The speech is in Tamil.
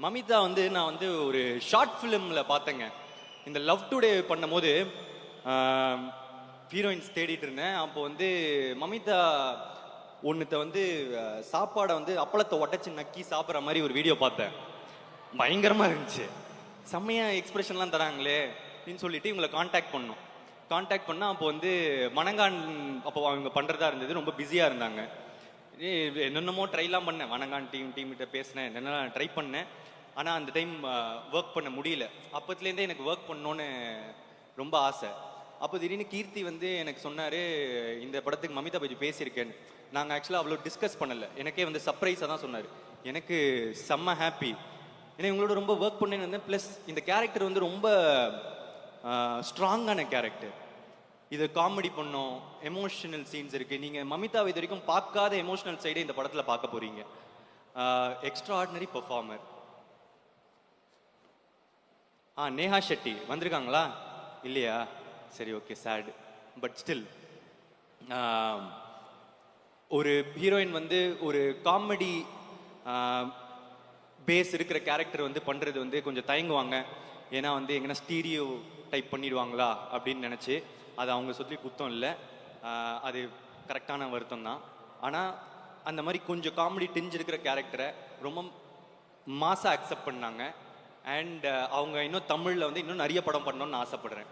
மமிதா வந்து நான் வந்து ஒரு ஷார்ட் ஃபிலிமில் பார்த்தேங்க. இந்த லவ் டுடே பண்ணும்போது ஹீரோயின்ஸ் தேடிட்டு இருந்தேன். அப்போ வந்து மமிதா ஒன்றுத்த வந்து சாப்பாடை வந்து அப்பளத்தை உடச்சி நக்கி சாப்பிட்ற மாதிரி ஒரு வீடியோ பார்த்தேன். பயங்கரமாக இருந்துச்சு. செம்மையாக எக்ஸ்பிரஷன்லாம் தராங்களே அப்படின்னு சொல்லிட்டு இவங்களை காண்டாக்ட் பண்ணால் அப்போ வந்து மணங்கான் அப்போ அவங்க பண்ணுறதா இருந்தது. ரொம்ப பிஸியாக இருந்தாங்க. என்னென்னமோ ட்ரைலாம் பண்ணேன். வணங்கான் டீம்கிட்ட பேசினேன், என்னென்னலாம் ட்ரை பண்ணேன். ஆனால் அந்த டைம் ஒர்க் பண்ண முடியல. அப்போத்துலேருந்தே எனக்கு ஒர்க் பண்ணோன்னு ரொம்ப ஆசை. அப்போ திடீர்னு கீர்த்தி வந்து எனக்கு சொன்னார், இந்த படத்துக்கு மமிதா பற்றி பேசியிருக்கேன்னு. நாங்கள் ஆக்சுவலாக அவ்வளோ டிஸ்கஸ் பண்ணலை. எனக்கே வந்து சர்ப்ரைஸாக தான் சொன்னார். எனக்கு செம்ம ஹாப்பி. ஏன்னா இவங்களோட ரொம்ப ஒர்க் பண்ணேன்னு இருந்தேன். ப்ளஸ் இந்த கேரக்டர் வந்து ரொம்ப ஸ்ட்ராங்கான கேரக்டர். இது காமெடி பண்ணோம், எமோஷனல் சீன்ஸ் இருக்குது. நீங்கள் மமிதா இது வரைக்கும் பார்க்காத எமோஷனல் சைடே இந்த படத்தில் பார்க்க போகிறீங்க. Extra ordinary performer. Neha Shetty வந்திருக்காங்களா? இல்லையா? சரி, ஓகே, சேட். பட் ஸ்டில் ஒரு ஹீரோயின் வந்து ஒரு காமெடி பேஸ் இருக்கிற கேரக்டர் வந்து பண்ணுறது வந்து கொஞ்சம் தயங்குவாங்க. ஏன்னா வந்து எங்கன்னா ஸ்டீரியோ டைப் பண்ணிடுவாங்களா அப்படின்னு நினச்சி. அது அவங்க சொல்லி குத்தம் இல்லை, அது கரெக்டான வருத்தம் தான். ஆனால் அந்த மாதிரி கொஞ்சம் காமெடி டிஞ்ச் இருக்கிற கேரக்டரை ரொம்ப மாசாக அக்செப்ட் பண்ணாங்க. அண்ட் அவங்க இன்னும் தமிழில் வந்து இன்னும் நிறைய படம் பண்ணணும்னு ஆசைப்படுறேன்.